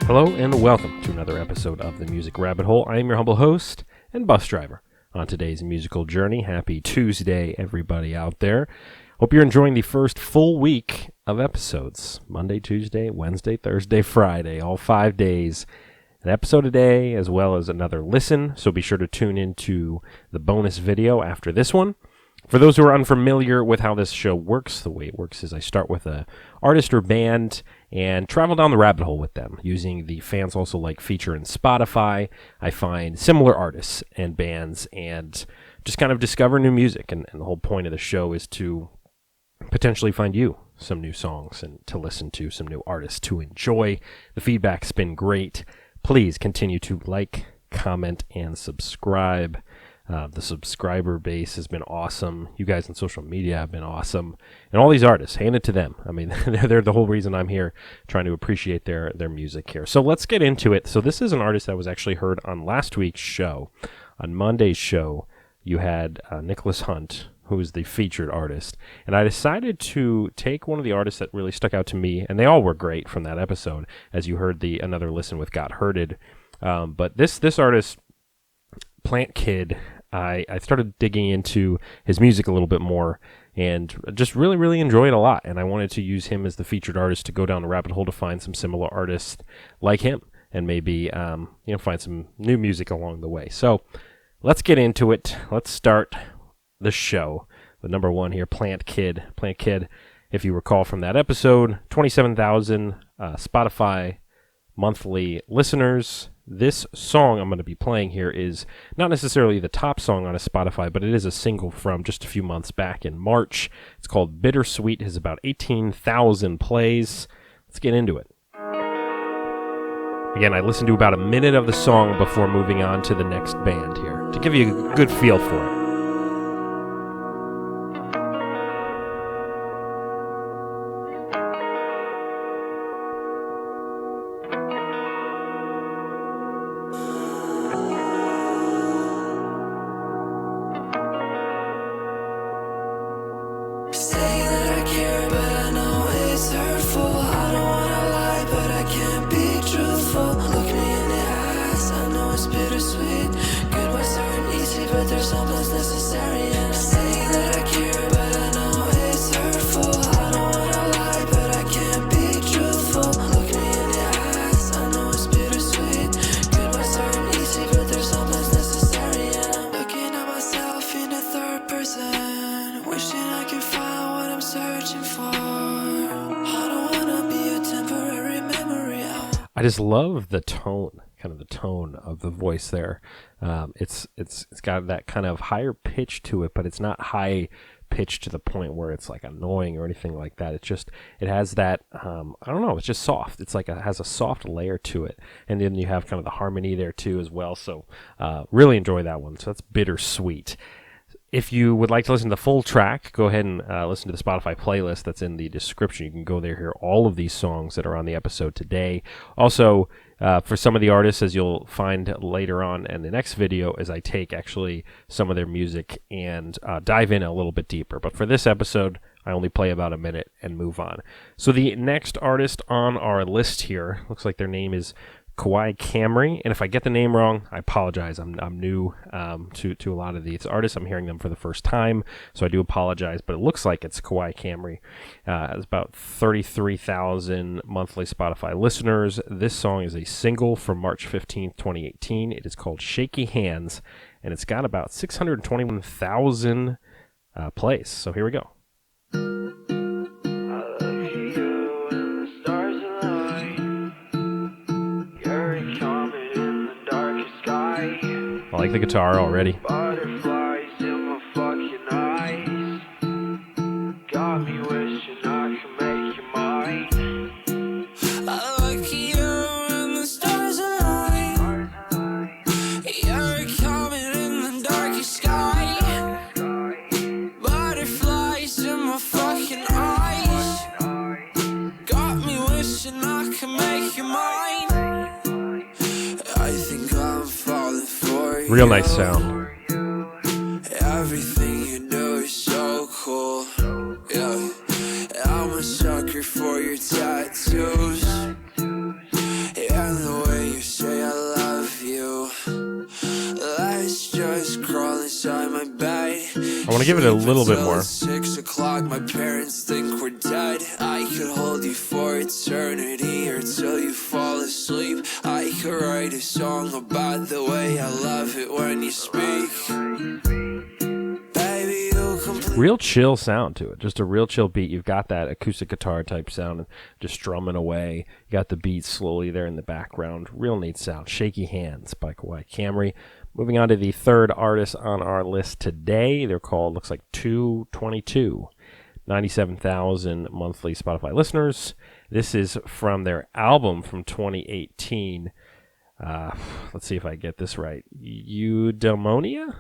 Hello and welcome to another episode of The Music Rabbit Hole. I am your humble host and bus driver on today's musical journey. Happy Tuesday, everybody out there. Hope you're enjoying the first full week of episodes. Monday, Tuesday, Wednesday, Thursday, Friday, all 5 days. An episode a day as well as another listen, so be sure to tune into the bonus video after this one. For those who are unfamiliar with how this show works, the way it works is I start with an artist or band and travel down the rabbit hole with them. Using the Fans Also Like feature in Spotify, I find similar artists and bands and just kind of discover new music. And the whole point of the show is to potentially find you some new songs and to listen to some new artists to enjoy. The feedback's been great. Please continue to like, comment, and subscribe. The subscriber base has been awesome. You guys on social media have been awesome. And all these artists, hand it to them. I mean, they're the whole reason I'm here, trying to appreciate their music here. So let's get into it. So this is an artist that was actually heard on last week's show. On Monday's show, you had Nicholas Hunt, who is the featured artist. And I decided to take one of the artists that really stuck out to me, and they all were great from that episode, as you heard the Another Listen with Got Hurted. But this artist, plxntkid, I started digging into his music a little bit more and just really enjoy it a lot. And I wanted to use him as the featured artist to go down the rabbit hole to find some similar artists like him and maybe find some new music along the way. So let's get into it. Let's start the show. The number one here, plxntkid. plxntkid, if you recall from that episode, 27,000 Spotify monthly listeners. This song I'm going to be playing here is not necessarily the top song on a Spotify, but it is a single from just a few months back in March. It's called Bittersweet. It has about 18,000 plays. Let's get into it. Again, I listened to about a minute of the song before moving on to the next band here to give you a good feel for it. I just love the tone, kind of the tone of the voice there. It's got that kind of higher pitch to it, but it's not high pitch to the point where it's like annoying or anything like that. It has that, I don't know, it's just soft. It's like it has a soft layer to it. And then you have kind of the harmony there too as well. So really enjoy that one. So that's Bittersweet. If you would like to listen to the full track, go ahead and listen to the Spotify playlist that's in the description. You can go there, hear all of these songs that are on the episode today. Also, for some of the artists, as you'll find later on in the next video, as I take actually some of their music and dive in a little bit deeper. But for this episode, I only play about a minute and move on. So the next artist on our list here, looks like their name is Kawhi Camry, and if I get the name wrong, I apologize. I'm new to a lot of these artists. I'm hearing them for the first time, so I do apologize, but it looks like it's Kawhi Camry. It's about 33,000 monthly Spotify listeners. This song is a single from March 15th, 2018. It is called Shaky Hands, and it's got about 621,000 plays. So here we go. I like the guitar already. Butterflies in my fucking eyes. Got me wishing I could make you mine. I look at you and the stars align. You're a comet in the darkest sky. Butterflies in my fucking eyes. Got me wishing I could make you mine. I think I'm falling for you. Real nice sound. Everything you do is so cool. Yeah, I'm a sucker for your tattoos. And want to give it a little bit more. 6 o'clock, my parents think we're dead. I could hold you for eternity or till you fall asleep. I could write a song about the way I love it when you speak. Baby, you complete. Real chill sound to it. Just a real chill beat. You've got that acoustic guitar type sound just strumming away. You got the beat slowly there in the background. Real neat sound. Shaky Hands by Kawhi Camry. Moving on to the third artist on our list today. They're called, looks like 222. 97,000 monthly Spotify listeners. This is from their album from 2018. Let's see if I get this right. Eudaimonia?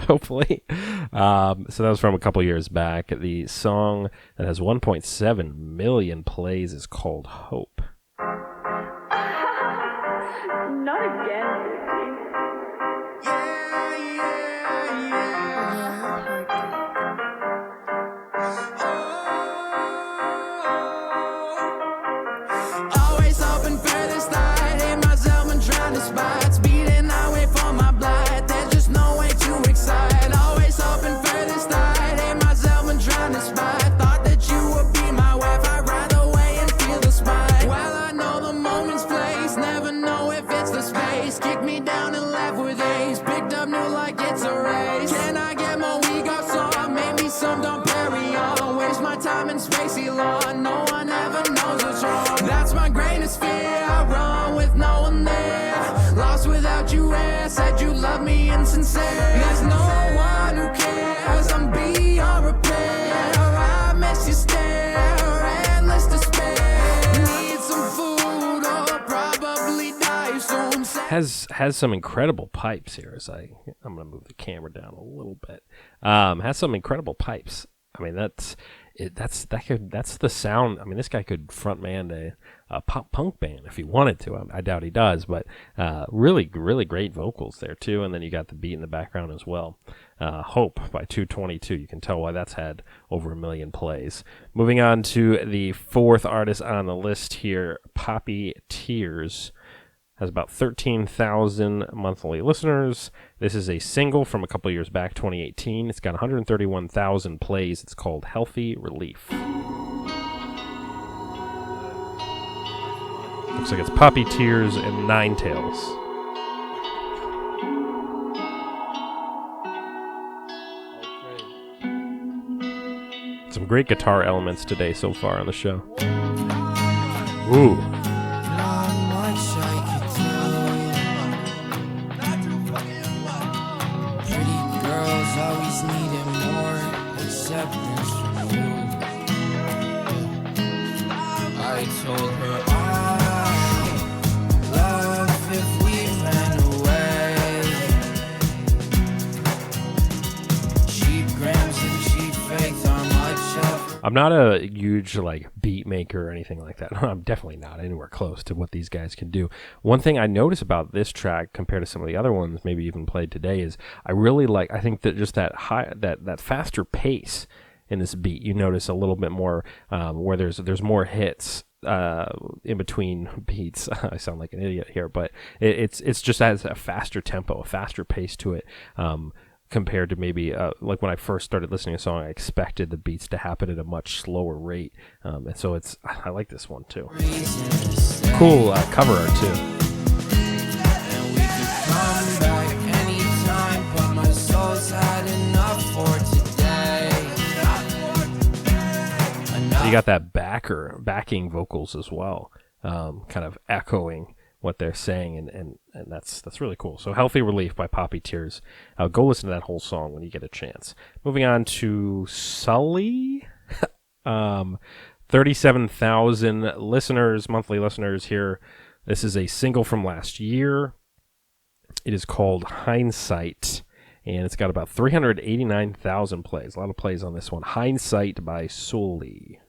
Hopefully. So that was from a couple years back. The song that has 1.7 million plays is called Hope. Not again, Lucy. Always hoping for this night. Ain't myself and trying to spots. Beating, I wait for my blight. There's just no way to excite. Always hoping for this night. Ain't myself and trying to spot. Thought that you would be my wife. I'd ride away and feel the spine. Well, I know the moment's place. Never know if it's the space. Kick me down and left with ace. Picked up new like it's a race. Can I get more ego song? Maybe some don't carry on. Waste my time in spacey lawn. No one ever knows what's wrong. That's my greatest fear. I run with no one there. Lost without you there. Said you love me insincere. There's no one who cares. I'm beyond repair. I miss your stare. Endless despair. Need some food or probably die soon. Has some incredible pipes here. I'm gonna move the camera down a little bit. Has some incredible pipes. I mean, that's the sound. I mean, this guy could frontman a pop punk band if he wanted to. I doubt he does, but really great vocals there too. And then you got the beat in the background as well. Hope by 222. You can tell why that's had over 1 million plays. Moving on to the fourth artist on the list here, Poppy Tears. Has about 13,000 monthly listeners. This is a single from a couple years back, 2018. It's got 131,000 plays. It's called Healthy Relief. Looks like it's Poppy Tears and Nine Tails. Some great guitar elements today so far on the show. Ooh. Always needed more acceptance from you. I told her I love if we ran away. Cheap grams and cheap faith are much of. I'm not a huge beat maker or anything like that. I'm definitely not anywhere close to what these guys can do. One thing I notice about this track compared to some of the other ones, maybe even played today, is I think that just that high, that faster pace in this beat. You notice a little bit more where there's more hits in between beats. I sound like an idiot here, but it's just has a faster tempo, a faster pace to it. Compared to maybe like when I first started listening to a song, I expected the beats to happen at a much slower rate, and so I like this one too. Cool cover art too. And we could come back anytime, but my soul's had enough for today. You got that backing vocals as well, kind of echoing what they're saying, and that's really cool. So Healthy Relief by Poppy Tears. Go listen to that whole song when you get a chance. Moving on to Sully. 37,000 listeners, monthly listeners here. This is a single from last year. It is called Hindsight, and it's got about 389,000 plays. A lot of plays on this one. Hindsight by Sully.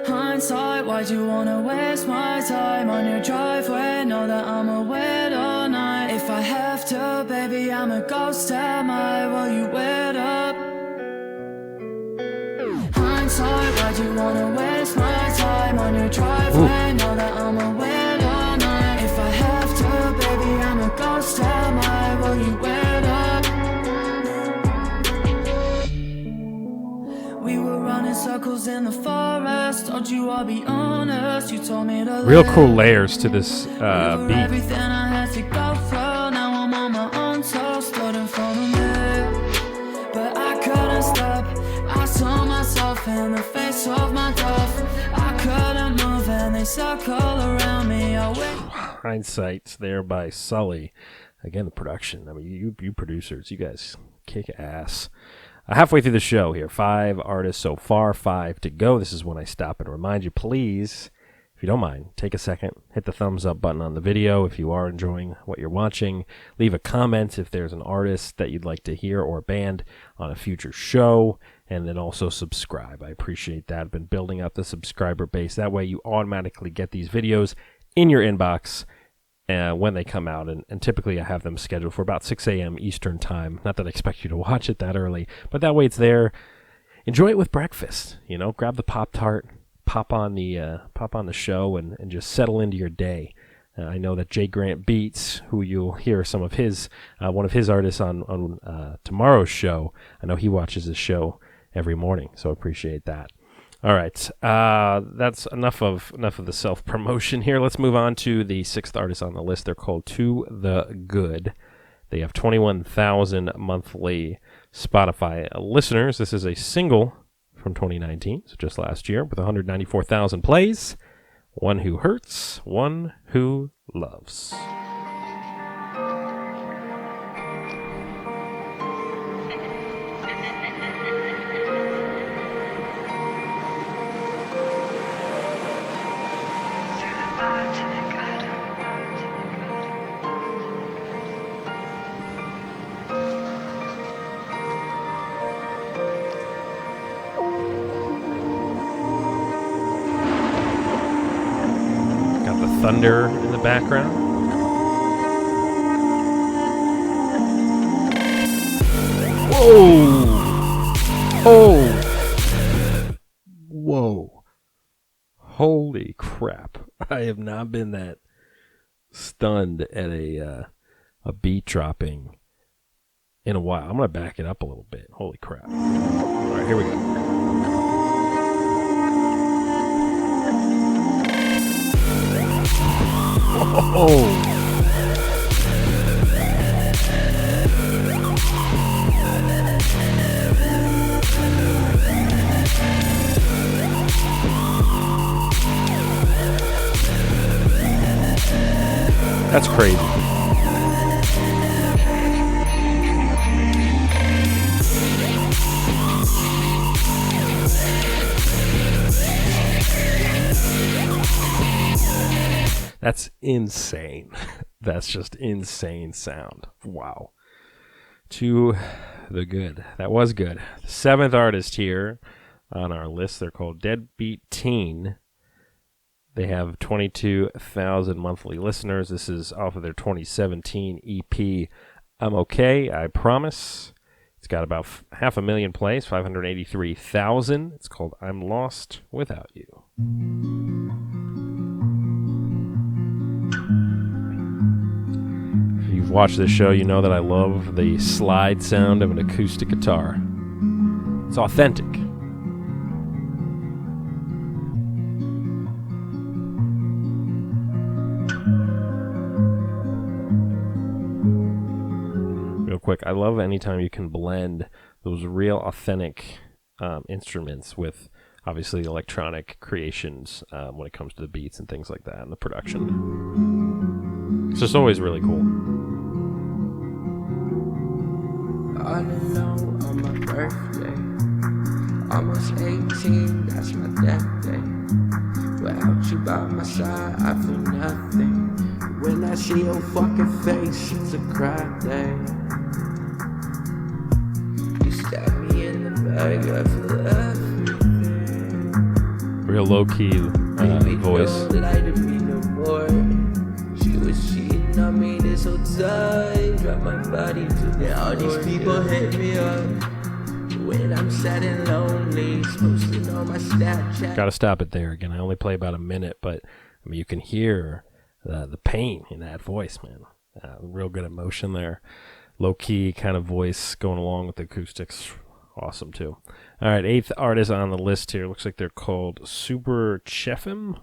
Hindsight, why'd you wanna waste my time on your driveway? Know that I'm awake all night. If I have to, baby, I'm a ghost. Am I? Will you wait up? hindsight, why'd you wanna waste my time on your driveway? Know that I'ma wait all night. If I have to, baby, I'm a ghost. Am I? Will you wait up? We were running circles in the forest. Told you I'll be honest. You told me to Real cool layers to this beat. Everything I had to go through. Now I'm on my own, so stood in front of me, but I couldn't stop. I saw myself in the face of my death. I couldn't move and they circle around me. Hindsight's there by Sully. Again, the production. I mean, you producers, you guys kick ass. Halfway through the show here, 5 artists so far, 5 to go. This is when I stop and remind you, please, if you don't mind, take a second, hit the thumbs up button on the video if you are enjoying what you're watching. Leave a comment if there's an artist that you'd like to hear or a band on a future show, and then also subscribe. I appreciate that. I've been building up the subscriber base. That way you automatically get these videos in your inbox when they come out, and typically I have them scheduled for about 6 a.m. Eastern time. Not that I expect you to watch it that early, but that way it's there. Enjoy it with breakfast. You know, grab the Pop-Tart, pop on the show, and just settle into your day. I know that Jay Grant Beats, who you'll hear some of his one of his artists on tomorrow's show. I know he watches this show every morning, so appreciate that. All right, that's enough of the self-promotion here. Let's move on to the 6th artist on the list. They're called To The Good. They have 21,000 monthly Spotify listeners. This is a single from 2019, so just last year, with 194,000 plays. One Who Hurts, One Who Loves. Thunder in the background. Whoa! Oh! Whoa! Holy crap! I have not been that stunned at a beat dropping in a while. I'm gonna back it up a little bit. Holy crap! All right, here we go. Oh! That's crazy. That's insane. That's just insane sound. Wow. To The Good. That was good. The 7th artist here on our list, they're called Deadbeat Teen. They have 22,000 monthly listeners. This is off of their 2017 EP, I'm Okay, I Promise. It's got about 500,000 plays, 583,000. It's called I'm Lost Without You. If you've watched this show, you know that I love the slide sound of an acoustic guitar. It's authentic. Real quick, I love anytime you can blend those real authentic instruments with obviously electronic creations when it comes to the beats and things like that and the production. It's just always really cool. All alone on my birthday, almost 18, that's my death day. Without you by my side, I feel nothing. When I see your fucking face, it's a cry day. You stab me in the back, I feel everything. Real low-key voice. Don't lie to me no more. She was cheating on me this whole time. Drop my body to the all these people hit me up when I'm sad and lonely. Supposed to know on my Snapchat. Got to stop it there again. I only play about a minute, but I mean, you can hear the pain in that voice, man. Real good emotion there. Low key kind of voice going along with the acoustics. Awesome too. All right, 8th artist on the list here. Looks like they're called Super Chefim.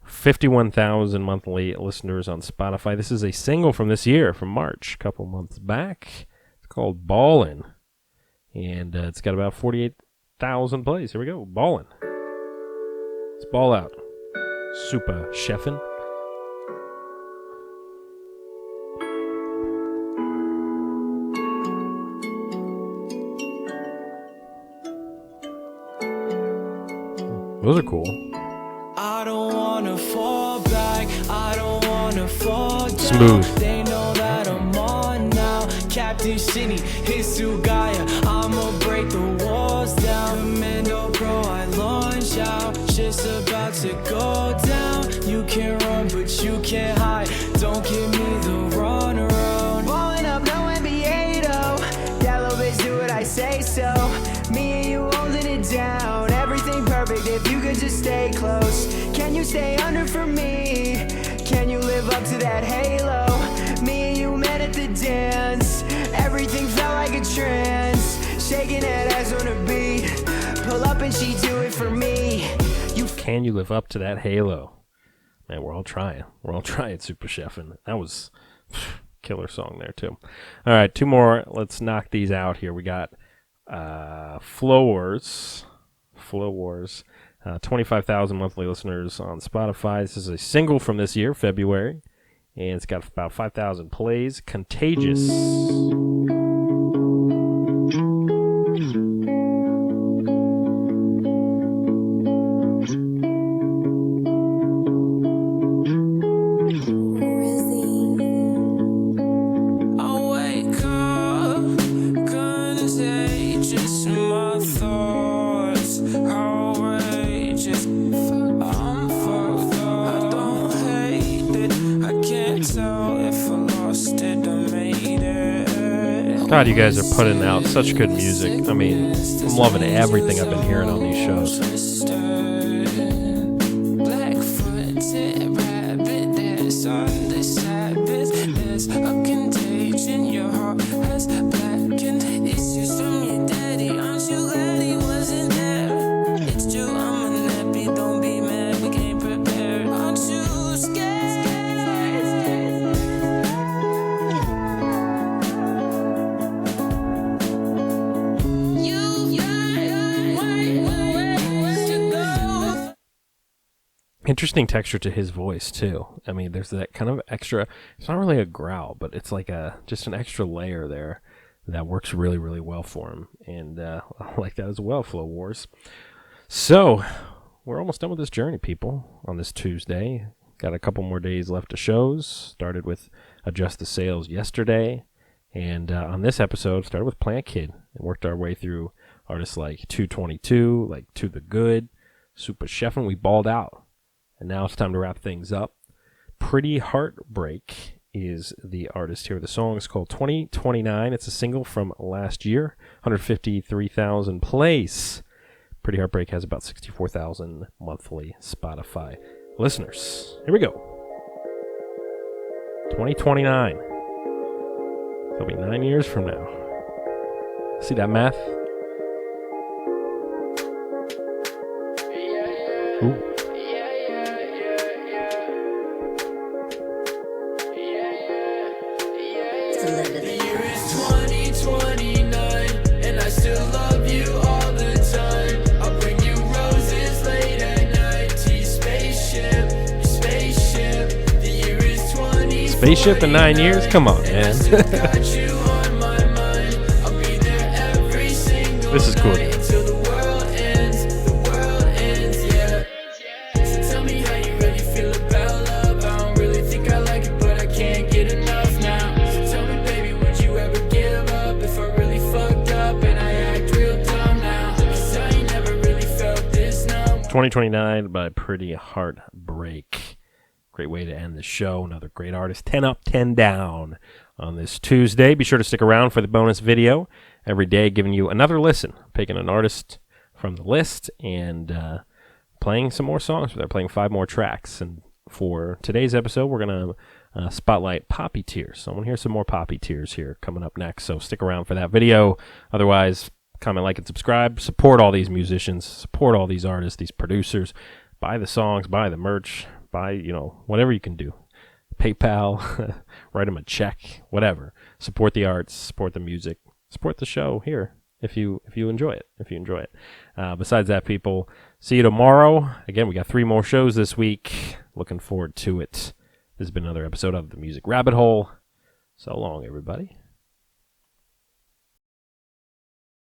51,000 monthly listeners on Spotify. This is a single from this year, from March, a couple months back. It's called Ballin'. And it's got about 48,000 plays. Here we go. Ballin'. Let's ball out. Super Chefin'. Those are cool. I don't wanna fall back, I don't wanna fall down. Smooth. They know that I'm on now. Captain City, Hisugaya, I'ma break the walls down. Commando Pro, I launch out. Shit's about to go down. You can run, but you can't hide. Don't give me the run around. Balling up, no NBA though. That little bitch do what I say so. Me and you holding it down. Everything perfect if you could just stay close. Can you stay under for me? Can you live up to that halo? Me and you met at the dance. Everything felt like a trance. Shaking that ass on a beat. Pull up and she do it for me. Can you live up to that halo? Man, we're all trying. We're all trying, Super Chef. And that was killer song there, too. All right, 2 more. Let's knock these out here. We got Flow Wars. 25,000 monthly listeners on Spotify. This is a single from this year, February. And it's got about 5,000 plays. Contagious. God, you guys are putting out such good music. I mean, I'm loving everything I've been hearing on these shows. Interesting texture to his voice too. I mean, there's that kind of extra, it's not really a growl, but it's like just an extra layer there that works really, really well for him. And I like that as well, Flow Wars. So we're almost done with this journey, people, on this Tuesday. Got a couple more days left of shows. Started with Adjust the Sails yesterday. And on this episode, started with plxntkid and worked our way through artists like 222, like To The Good, Super Chef, and we balled out. And now it's time to wrap things up. Pretty Heartbreak is the artist here. The song is called 2029. It's a single from last year. 153,000 plays. Pretty Heartbreak has about 64,000 monthly Spotify listeners. Here we go. 2029. It'll be 9 years from now. See that math? Ooh. Spaceship in 9 years? Come on, man. This is cool. "2029" by Pretty Heartbreak. Great way to end the show. Another great artist. 10 up, 10 down on this Tuesday. Be sure to stick around for the bonus video every day, giving you another listen, picking an artist from the list and playing some more songs. They're playing 5 more tracks. And for today's episode, we're going to spotlight Poppy Tears. So I want to hear some more Poppy Tears here coming up next. So stick around for that video. Otherwise, comment, like, and subscribe. Support all these musicians. Support all these artists, these producers. Buy the songs, buy the merch, buy, whatever you can do. PayPal, write them a check, whatever. Support the arts, support the music, support the show here if you enjoy it. Besides that, people, see you tomorrow. Again, we got 3 more shows this week. Looking forward to it. This has been another episode of The Music Rabbit Hole. So long, everybody.